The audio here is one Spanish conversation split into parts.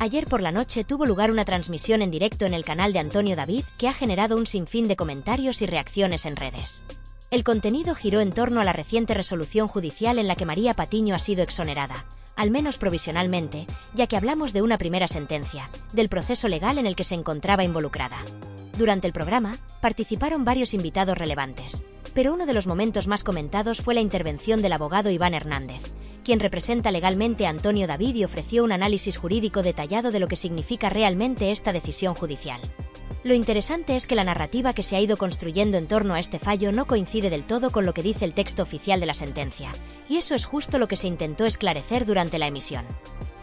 Ayer por la noche tuvo lugar una transmisión en directo en el canal de Antonio David que ha generado un sinfín de comentarios y reacciones en redes. El contenido giró en torno a la reciente resolución judicial en la que María Patiño ha sido exonerada, al menos provisionalmente, ya que hablamos de una primera sentencia, del proceso legal en el que se encontraba involucrada. Durante el programa, participaron varios invitados relevantes, pero uno de los momentos más comentados fue la intervención del abogado Iván Hernández, quien representa legalmente a Antonio David y ofreció un análisis jurídico detallado de lo que significa realmente esta decisión judicial. Lo interesante es que la narrativa que se ha ido construyendo en torno a este fallo no coincide del todo con lo que dice el texto oficial de la sentencia, y eso es justo lo que se intentó esclarecer durante la emisión.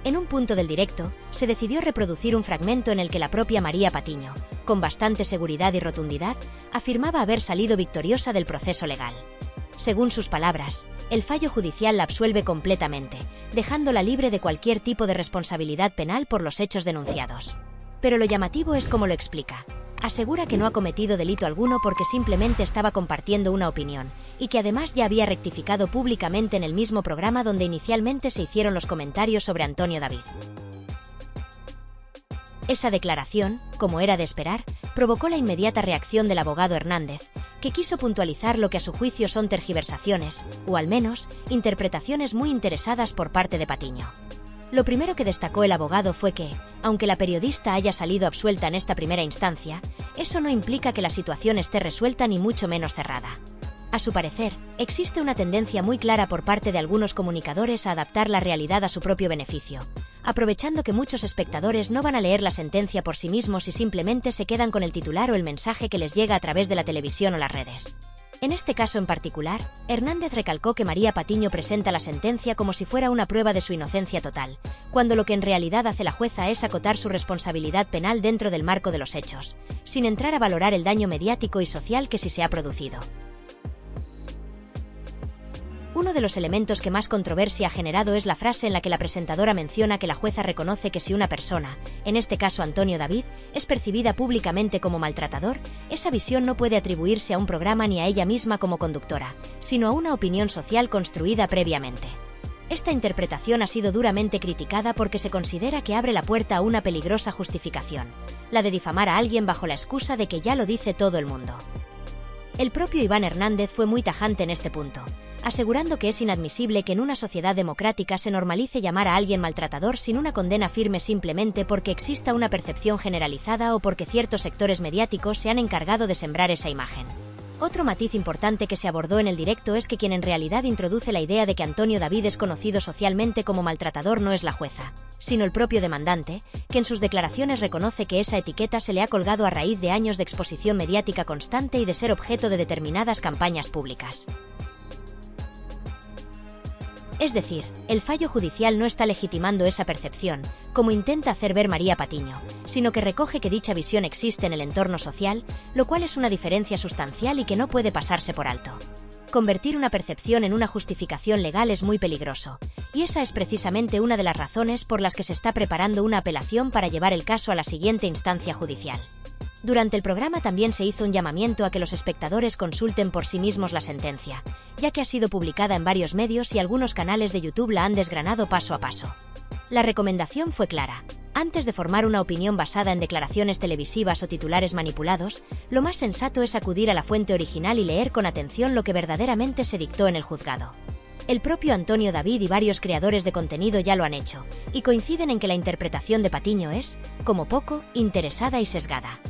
En un punto del directo, se decidió reproducir un fragmento en el que la propia María Patiño, con bastante seguridad y rotundidad, afirmaba haber salido victoriosa del proceso legal. Según sus palabras, el fallo judicial la absuelve completamente, dejándola libre de cualquier tipo de responsabilidad penal por los hechos denunciados. Pero lo llamativo es cómo lo explica. Asegura que no ha cometido delito alguno porque simplemente estaba compartiendo una opinión, y que además ya había rectificado públicamente en el mismo programa donde inicialmente se hicieron los comentarios sobre Antonio David. Esa declaración, como era de esperar, provocó la inmediata reacción del abogado Hernández, que quiso puntualizar lo que a su juicio son tergiversaciones, o al menos, interpretaciones muy interesadas por parte de Patiño. Lo primero que destacó el abogado fue que, aunque la periodista haya salido absuelta en esta primera instancia, eso no implica que la situación esté resuelta ni mucho menos cerrada. A su parecer, existe una tendencia muy clara por parte de algunos comunicadores a adaptar la realidad a su propio beneficio, aprovechando que muchos espectadores no van a leer la sentencia por sí mismos y simplemente se quedan con el titular o el mensaje que les llega a través de la televisión o las redes. En este caso en particular, Hernández recalcó que María Patiño presenta la sentencia como si fuera una prueba de su inocencia total, cuando lo que en realidad hace la jueza es acotar su responsabilidad penal dentro del marco de los hechos, sin entrar a valorar el daño mediático y social que sí se ha producido. Uno de los elementos que más controversia ha generado es la frase en la que la presentadora menciona que la jueza reconoce que si una persona, en este caso Antonio David, es percibida públicamente como maltratador, esa visión no puede atribuirse a un programa ni a ella misma como conductora, sino a una opinión social construida previamente. Esta interpretación ha sido duramente criticada porque se considera que abre la puerta a una peligrosa justificación, la de difamar a alguien bajo la excusa de que ya lo dice todo el mundo. El propio Iván Hernández fue muy tajante en este punto, asegurando que es inadmisible que en una sociedad democrática se normalice llamar a alguien maltratador sin una condena firme simplemente porque exista una percepción generalizada o porque ciertos sectores mediáticos se han encargado de sembrar esa imagen. Otro matiz importante que se abordó en el directo es que quien en realidad introduce la idea de que Antonio David es conocido socialmente como maltratador no es la jueza, sino el propio demandante, que en sus declaraciones reconoce que esa etiqueta se le ha colgado a raíz de años de exposición mediática constante y de ser objeto de determinadas campañas públicas. Es decir, el fallo judicial no está legitimando esa percepción, como intenta hacer ver María Patiño, sino que recoge que dicha visión existe en el entorno social, lo cual es una diferencia sustancial y que no puede pasarse por alto. Convertir una percepción en una justificación legal es muy peligroso, y esa es precisamente una de las razones por las que se está preparando una apelación para llevar el caso a la siguiente instancia judicial. Durante el programa también se hizo un llamamiento a que los espectadores consulten por sí mismos la sentencia, ya que ha sido publicada en varios medios y algunos canales de YouTube la han desgranado paso a paso. La recomendación fue clara. Antes de formar una opinión basada en declaraciones televisivas o titulares manipulados, lo más sensato es acudir a la fuente original y leer con atención lo que verdaderamente se dictó en el juzgado. El propio Antonio David y varios creadores de contenido ya lo han hecho, y coinciden en que la interpretación de Patiño es, como poco, interesada y sesgada.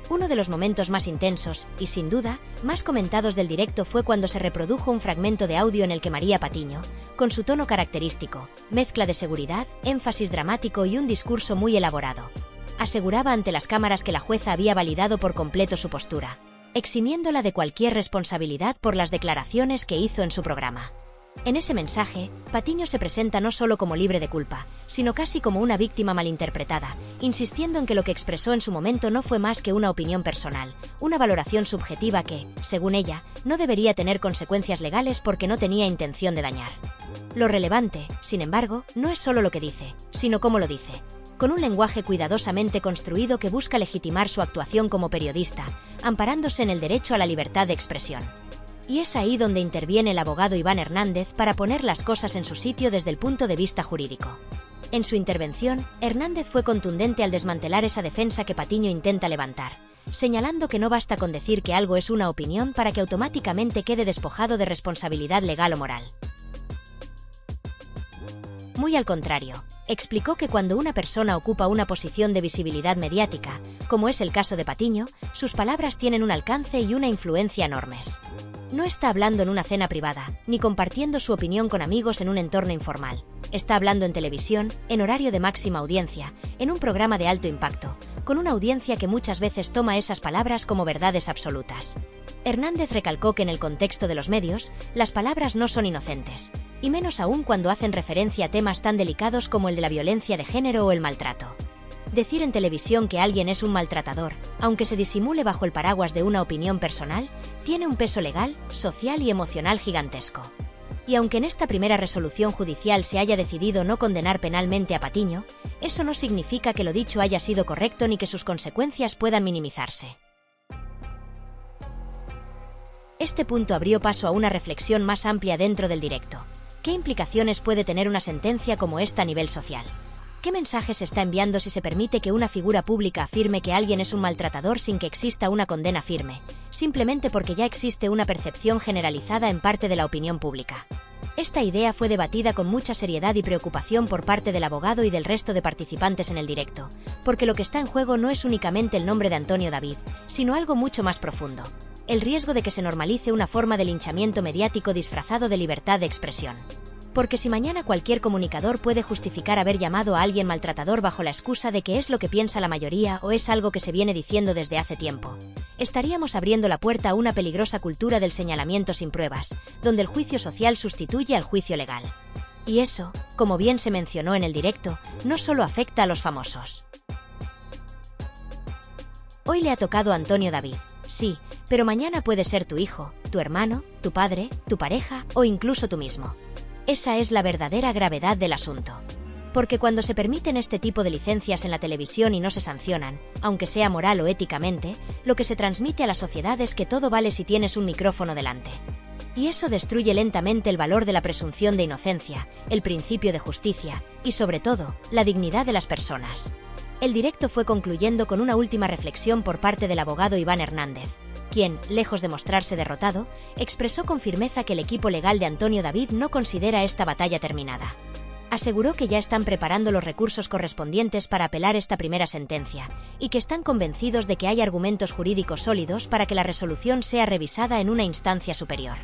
Uno de los momentos más intensos, y sin duda, más comentados del directo fue cuando se reprodujo un fragmento de audio en el que María Patiño, con su tono característico, mezcla de seguridad, énfasis dramático y un discurso muy elaborado, aseguraba ante las cámaras que la jueza había validado por completo su postura, eximiéndola de cualquier responsabilidad por las declaraciones que hizo en su programa. En ese mensaje, Patiño se presenta no solo como libre de culpa, sino casi como una víctima malinterpretada, insistiendo en que lo que expresó en su momento no fue más que una opinión personal, una valoración subjetiva que, según ella, no debería tener consecuencias legales porque no tenía intención de dañar. Lo relevante, sin embargo, no es solo lo que dice, sino cómo lo dice, con un lenguaje cuidadosamente construido que busca legitimar su actuación como periodista, amparándose en el derecho a la libertad de expresión. Y es ahí donde interviene el abogado Iván Hernández para poner las cosas en su sitio desde el punto de vista jurídico. En su intervención, Hernández fue contundente al desmantelar esa defensa que Patiño intenta levantar, señalando que no basta con decir que algo es una opinión para que automáticamente quede despojado de responsabilidad legal o moral. Muy al contrario, explicó que cuando una persona ocupa una posición de visibilidad mediática, como es el caso de Patiño, sus palabras tienen un alcance y una influencia enormes. No está hablando en una cena privada, ni compartiendo su opinión con amigos en un entorno informal. Está hablando en televisión, en horario de máxima audiencia, en un programa de alto impacto, con una audiencia que muchas veces toma esas palabras como verdades absolutas. Hernández recalcó que en el contexto de los medios, las palabras no son inocentes, y menos aún cuando hacen referencia a temas tan delicados como el de la violencia de género o el maltrato. Decir en televisión que alguien es un maltratador, aunque se disimule bajo el paraguas de una opinión personal, tiene un peso legal, social y emocional gigantesco. Y aunque en esta primera resolución judicial se haya decidido no condenar penalmente a Patiño, eso no significa que lo dicho haya sido correcto ni que sus consecuencias puedan minimizarse. Este punto abrió paso a una reflexión más amplia dentro del directo. ¿Qué implicaciones puede tener una sentencia como esta a nivel social? ¿Qué mensaje se está enviando si se permite que una figura pública afirme que alguien es un maltratador sin que exista una condena firme, simplemente porque ya existe una percepción generalizada en parte de la opinión pública? Esta idea fue debatida con mucha seriedad y preocupación por parte del abogado y del resto de participantes en el directo, porque lo que está en juego no es únicamente el nombre de Antonio David, sino algo mucho más profundo: el riesgo de que se normalice una forma de linchamiento mediático disfrazado de libertad de expresión. Porque si mañana cualquier comunicador puede justificar haber llamado a alguien maltratador bajo la excusa de que es lo que piensa la mayoría o es algo que se viene diciendo desde hace tiempo, estaríamos abriendo la puerta a una peligrosa cultura del señalamiento sin pruebas, donde el juicio social sustituye al juicio legal. Y eso, como bien se mencionó en el directo, no solo afecta a los famosos. Hoy le ha tocado a Antonio David, sí, pero mañana puede ser tu hijo, tu hermano, tu padre, tu pareja o incluso tú mismo. Esa es la verdadera gravedad del asunto. Porque cuando se permiten este tipo de licencias en la televisión y no se sancionan, aunque sea moral o éticamente, lo que se transmite a la sociedad es que todo vale si tienes un micrófono delante. Y eso destruye lentamente el valor de la presunción de inocencia, el principio de justicia y, sobre todo, la dignidad de las personas. El directo fue concluyendo con una última reflexión por parte del abogado Iván Hernández, quien, lejos de mostrarse derrotado, expresó con firmeza que el equipo legal de Antonio David no considera esta batalla terminada. Aseguró que ya están preparando los recursos correspondientes para apelar esta primera sentencia, y que están convencidos de que hay argumentos jurídicos sólidos para que la resolución sea revisada en una instancia superior.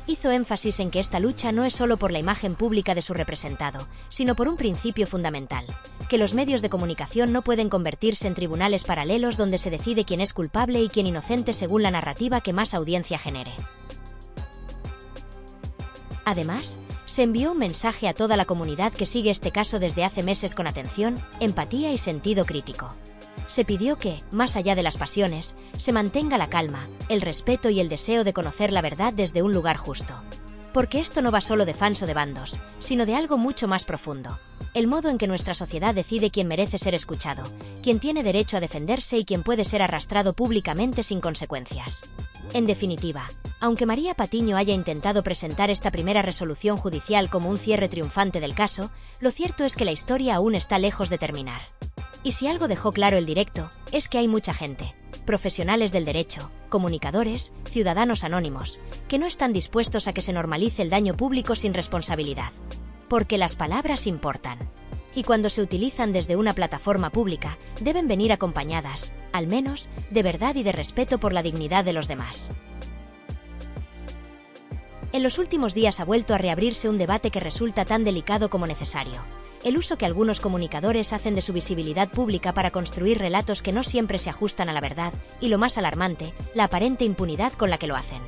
Hizo énfasis en que esta lucha no es solo por la imagen pública de su representado, sino por un principio fundamental: que los medios de comunicación no pueden convertirse en tribunales paralelos donde se decide quién es culpable y quién inocente según la narrativa que más audiencia genere. Además, se envió un mensaje a toda la comunidad que sigue este caso desde hace meses con atención, empatía y sentido crítico. Se pidió que, más allá de las pasiones, se mantenga la calma, el respeto y el deseo de conocer la verdad desde un lugar justo. Porque esto no va solo de fans o de bandos, sino de algo mucho más profundo: el modo en que nuestra sociedad decide quién merece ser escuchado, quién tiene derecho a defenderse y quién puede ser arrastrado públicamente sin consecuencias. En definitiva, aunque María Patiño haya intentado presentar esta primera resolución judicial como un cierre triunfante del caso, lo cierto es que la historia aún está lejos de terminar. Y si algo dejó claro el directo, es que hay mucha gente, profesionales del derecho, comunicadores, ciudadanos anónimos, que no están dispuestos a que se normalice el daño público sin responsabilidad. Porque las palabras importan. Y cuando se utilizan desde una plataforma pública, deben venir acompañadas, al menos, de verdad y de respeto por la dignidad de los demás. En los últimos días ha vuelto a reabrirse un debate que resulta tan delicado como necesario: el uso que algunos comunicadores hacen de su visibilidad pública para construir relatos que no siempre se ajustan a la verdad, y lo más alarmante, la aparente impunidad con la que lo hacen.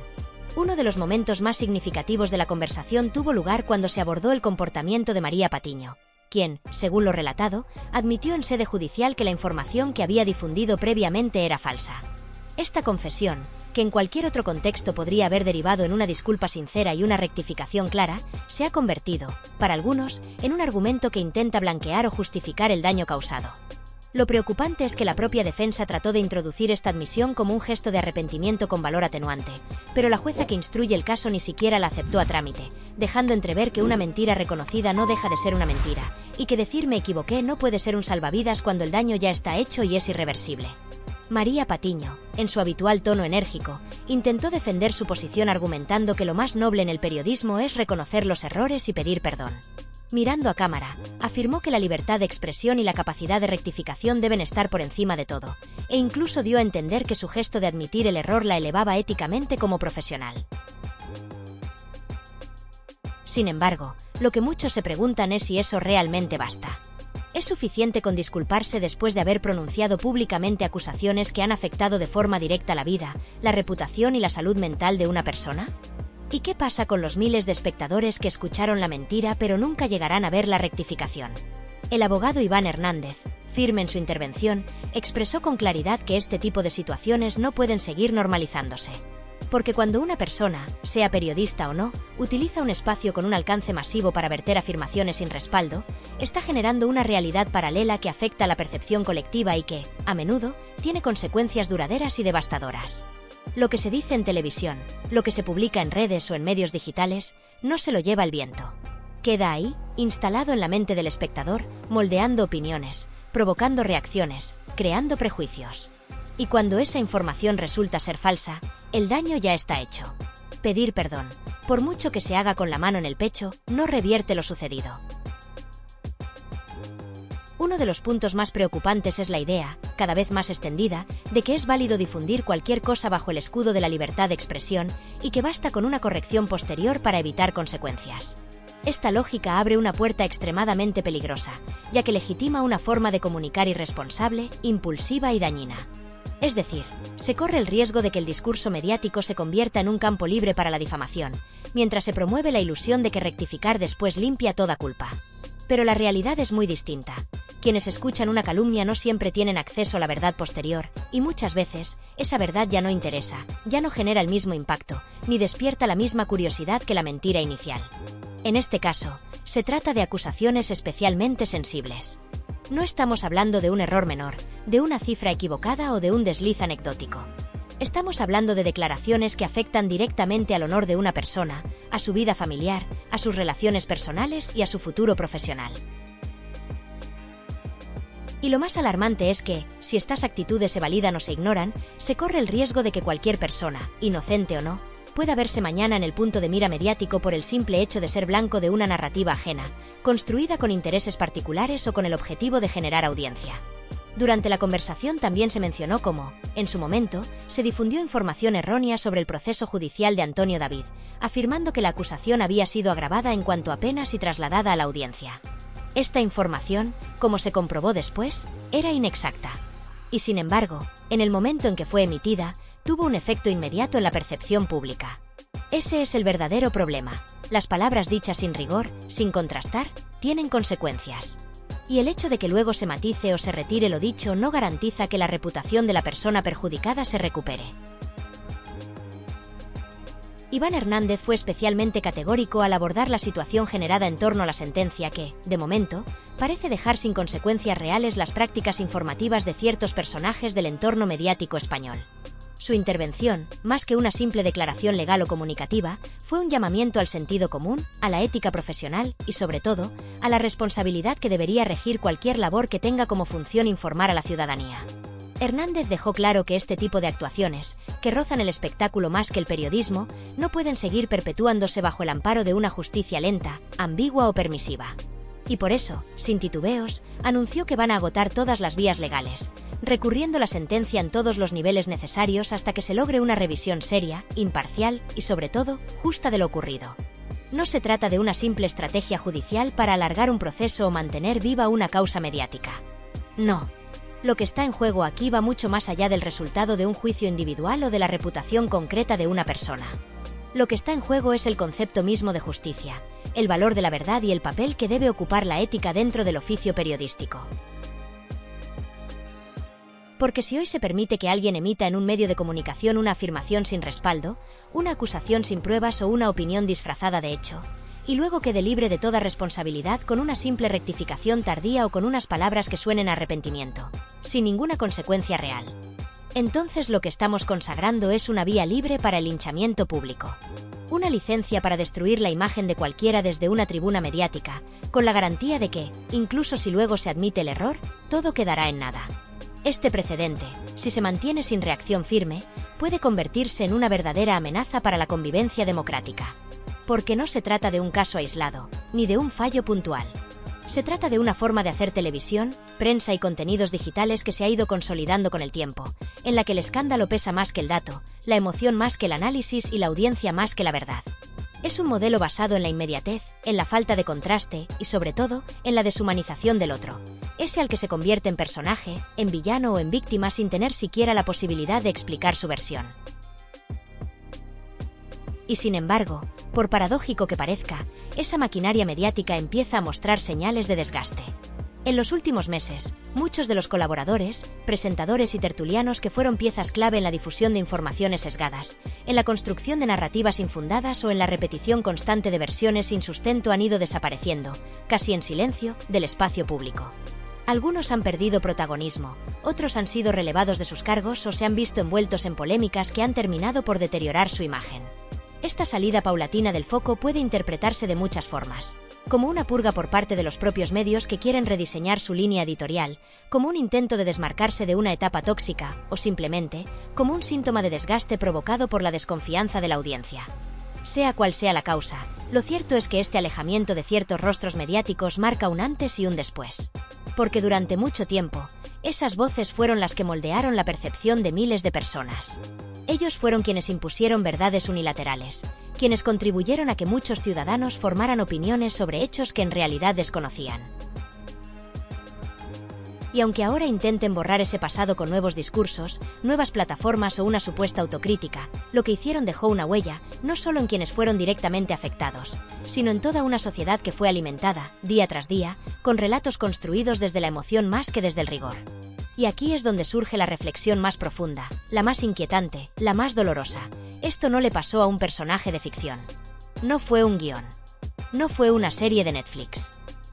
Uno de los momentos más significativos de la conversación tuvo lugar cuando se abordó el comportamiento de María Patiño, quien, según lo relatado, admitió en sede judicial que la información que había difundido previamente era falsa. Esta confesión, que en cualquier otro contexto podría haber derivado en una disculpa sincera y una rectificación clara, se ha convertido, para algunos, en un argumento que intenta blanquear o justificar el daño causado. Lo preocupante es que la propia defensa trató de introducir esta admisión como un gesto de arrepentimiento con valor atenuante, pero la jueza que instruye el caso ni siquiera la aceptó a trámite, dejando entrever que una mentira reconocida no deja de ser una mentira, y que decir me equivoqué no puede ser un salvavidas cuando el daño ya está hecho y es irreversible. María Patiño, en su habitual tono enérgico, intentó defender su posición argumentando que lo más noble en el periodismo es reconocer los errores y pedir perdón. Mirando a cámara, afirmó que la libertad de expresión y la capacidad de rectificación deben estar por encima de todo, e incluso dio a entender que su gesto de admitir el error la elevaba éticamente como profesional. Sin embargo, lo que muchos se preguntan es si eso realmente basta. ¿Es suficiente con disculparse después de haber pronunciado públicamente acusaciones que han afectado de forma directa la vida, la reputación y la salud mental de una persona? ¿Y qué pasa con los miles de espectadores que escucharon la mentira pero nunca llegarán a ver la rectificación? El abogado Iván Hernández, firme en su intervención, expresó con claridad que este tipo de situaciones no pueden seguir normalizándose. Porque cuando una persona, sea periodista o no, utiliza un espacio con un alcance masivo para verter afirmaciones sin respaldo, está generando una realidad paralela que afecta a la percepción colectiva y que, a menudo, tiene consecuencias duraderas y devastadoras. Lo que se dice en televisión, lo que se publica en redes o en medios digitales, no se lo lleva el viento. Queda ahí, instalado en la mente del espectador, moldeando opiniones, provocando reacciones, creando prejuicios. Y cuando esa información resulta ser falsa, el daño ya está hecho. Pedir perdón, por mucho que se haga con la mano en el pecho, no revierte lo sucedido. Uno de los puntos más preocupantes es la idea, cada vez más extendida, de que es válido difundir cualquier cosa bajo el escudo de la libertad de expresión y que basta con una corrección posterior para evitar consecuencias. Esta lógica abre una puerta extremadamente peligrosa, ya que legitima una forma de comunicar irresponsable, impulsiva y dañina. Es decir, se corre el riesgo de que el discurso mediático se convierta en un campo libre para la difamación, mientras se promueve la ilusión de que rectificar después limpia toda culpa. Pero la realidad es muy distinta. Quienes escuchan una calumnia no siempre tienen acceso a la verdad posterior, y muchas veces, esa verdad ya no interesa, ya no genera el mismo impacto, ni despierta la misma curiosidad que la mentira inicial. En este caso, se trata de acusaciones especialmente sensibles. No estamos hablando de un error menor, de una cifra equivocada o de un desliz anecdótico. Estamos hablando de declaraciones que afectan directamente al honor de una persona, a su vida familiar, a sus relaciones personales y a su futuro profesional. Y lo más alarmante es que, si estas actitudes se validan o se ignoran, se corre el riesgo de que cualquier persona, inocente o no, pueda verse mañana en el punto de mira mediático por el simple hecho de ser blanco de una narrativa ajena, construida con intereses particulares o con el objetivo de generar audiencia. Durante la conversación también se mencionó cómo, en su momento, se difundió información errónea sobre el proceso judicial de Antonio David, afirmando que la acusación había sido agravada en cuanto a penas y trasladada a la audiencia. Esta información, como se comprobó después, era inexacta. Y sin embargo, en el momento en que fue emitida, tuvo un efecto inmediato en la percepción pública. Ese es el verdadero problema. Las palabras dichas sin rigor, sin contrastar, tienen consecuencias. Y el hecho de que luego se matice o se retire lo dicho no garantiza que la reputación de la persona perjudicada se recupere. Iván Hernández fue especialmente categórico al abordar la situación generada en torno a la sentencia que, de momento, parece dejar sin consecuencias reales las prácticas informativas de ciertos personajes del entorno mediático español. Su intervención, más que una simple declaración legal o comunicativa, fue un llamamiento al sentido común, a la ética profesional y, sobre todo, a la responsabilidad que debería regir cualquier labor que tenga como función informar a la ciudadanía. Hernández dejó claro que este tipo de actuaciones, que rozan el espectáculo más que el periodismo, no pueden seguir perpetuándose bajo el amparo de una justicia lenta, ambigua o permisiva. Y por eso, sin titubeos, anunció que van a agotar todas las vías legales, recurriendo la sentencia en todos los niveles necesarios hasta que se logre una revisión seria, imparcial y, sobre todo, justa de lo ocurrido. No se trata de una simple estrategia judicial para alargar un proceso o mantener viva una causa mediática. No. Lo que está en juego aquí va mucho más allá del resultado de un juicio individual o de la reputación concreta de una persona. Lo que está en juego es el concepto mismo de justicia, el valor de la verdad y el papel que debe ocupar la ética dentro del oficio periodístico. Porque si hoy se permite que alguien emita en un medio de comunicación una afirmación sin respaldo, una acusación sin pruebas o una opinión disfrazada de hecho, y luego quede libre de toda responsabilidad con una simple rectificación tardía o con unas palabras que suenen a arrepentimiento, sin ninguna consecuencia real. Entonces lo que estamos consagrando es una vía libre para el linchamiento público. Una licencia para destruir la imagen de cualquiera desde una tribuna mediática, con la garantía de que, incluso si luego se admite el error, todo quedará en nada. Este precedente, si se mantiene sin reacción firme, puede convertirse en una verdadera amenaza para la convivencia democrática. Porque no se trata de un caso aislado, ni de un fallo puntual. Se trata de una forma de hacer televisión, prensa y contenidos digitales que se ha ido consolidando con el tiempo, en la que el escándalo pesa más que el dato, la emoción más que el análisis y la audiencia más que la verdad. Es un modelo basado en la inmediatez, en la falta de contraste y, sobre todo, en la deshumanización del otro. Ese al que se convierte en personaje, en villano o en víctima sin tener siquiera la posibilidad de explicar su versión. Y sin embargo, por paradójico que parezca, esa maquinaria mediática empieza a mostrar señales de desgaste. En los últimos meses, muchos de los colaboradores, presentadores y tertulianos que fueron piezas clave en la difusión de informaciones sesgadas, en la construcción de narrativas infundadas o en la repetición constante de versiones sin sustento han ido desapareciendo, casi en silencio, del espacio público. Algunos han perdido protagonismo, otros han sido relevados de sus cargos o se han visto envueltos en polémicas que han terminado por deteriorar su imagen. Esta salida paulatina del foco puede interpretarse de muchas formas. Como una purga por parte de los propios medios que quieren rediseñar su línea editorial, como un intento de desmarcarse de una etapa tóxica, o simplemente, como un síntoma de desgaste provocado por la desconfianza de la audiencia. Sea cual sea la causa, lo cierto es que este alejamiento de ciertos rostros mediáticos marca un antes y un después. Porque durante mucho tiempo, esas voces fueron las que moldearon la percepción de miles de personas. Ellos fueron quienes impusieron verdades unilaterales, quienes contribuyeron a que muchos ciudadanos formaran opiniones sobre hechos que en realidad desconocían. Y aunque ahora intenten borrar ese pasado con nuevos discursos, nuevas plataformas o una supuesta autocrítica, lo que hicieron dejó una huella, no solo en quienes fueron directamente afectados, sino en toda una sociedad que fue alimentada, día tras día, con relatos construidos desde la emoción más que desde el rigor. Y aquí es donde surge la reflexión más profunda, la más inquietante, la más dolorosa. Esto no le pasó a un personaje de ficción. No fue un guión. No fue una serie de Netflix.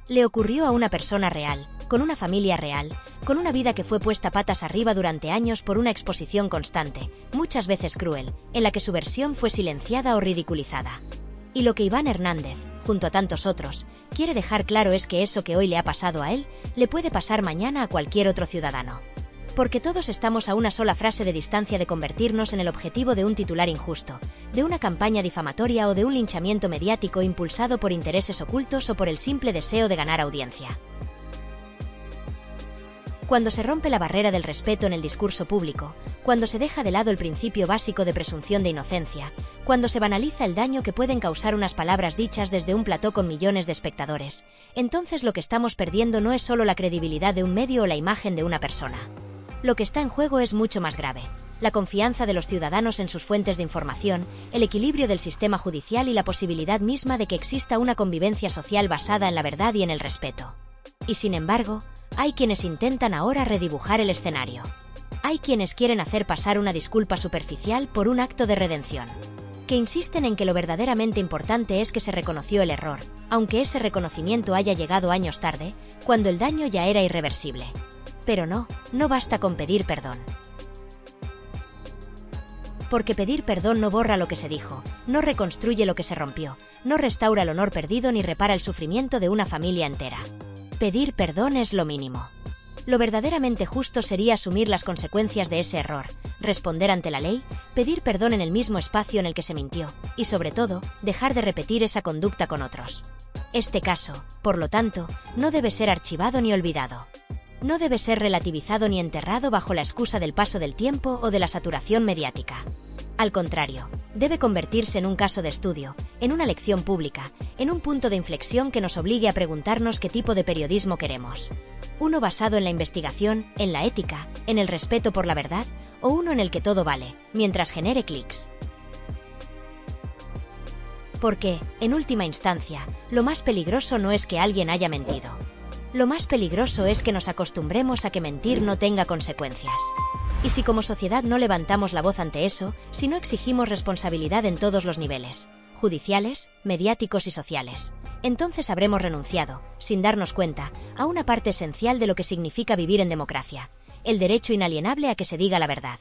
Le ocurrió a una persona real, con una familia real, con una vida que fue puesta patas arriba durante años por una exposición constante, muchas veces cruel, en la que su versión fue silenciada o ridiculizada. Y lo que Iván Hernández, junto a tantos otros, quiere dejar claro es que eso que hoy le ha pasado a él, le puede pasar mañana a cualquier otro ciudadano. Porque todos estamos a una sola frase de distancia de convertirnos en el objetivo de un titular injusto, de una campaña difamatoria o de un linchamiento mediático impulsado por intereses ocultos o por el simple deseo de ganar audiencia. Cuando se rompe la barrera del respeto en el discurso público, cuando se deja de lado el principio básico de presunción de inocencia, cuando se banaliza el daño que pueden causar unas palabras dichas desde un plató con millones de espectadores, entonces lo que estamos perdiendo no es solo la credibilidad de un medio o la imagen de una persona. Lo que está en juego es mucho más grave: la confianza de los ciudadanos en sus fuentes de información, el equilibrio del sistema judicial y la posibilidad misma de que exista una convivencia social basada en la verdad y en el respeto. Y sin embargo, hay quienes intentan ahora redibujar el escenario. Hay quienes quieren hacer pasar una disculpa superficial por un acto de redención. Que insisten en que lo verdaderamente importante es que se reconoció el error, aunque ese reconocimiento haya llegado años tarde, cuando el daño ya era irreversible. Pero no basta con pedir perdón. Porque pedir perdón no borra lo que se dijo, no reconstruye lo que se rompió, no restaura el honor perdido ni repara el sufrimiento de una familia entera. Pedir perdón es lo mínimo. Lo verdaderamente justo sería asumir las consecuencias de ese error, responder ante la ley, pedir perdón en el mismo espacio en el que se mintió, y sobre todo, dejar de repetir esa conducta con otros. Este caso, por lo tanto, no debe ser archivado ni olvidado. No debe ser relativizado ni enterrado bajo la excusa del paso del tiempo o de la saturación mediática. Al contrario, debe convertirse en un caso de estudio, en una lección pública, en un punto de inflexión que nos obligue a preguntarnos qué tipo de periodismo queremos. Uno basado en la investigación, en la ética, en el respeto por la verdad, o uno en el que todo vale, mientras genere clics. Porque, en última instancia, lo más peligroso no es que alguien haya mentido. Lo más peligroso es que nos acostumbremos a que mentir no tenga consecuencias. Y si como sociedad no levantamos la voz ante eso, si no exigimos responsabilidad en todos los niveles, judiciales, mediáticos y sociales. Entonces habremos renunciado, sin darnos cuenta, a una parte esencial de lo que significa vivir en democracia: el derecho inalienable a que se diga la verdad.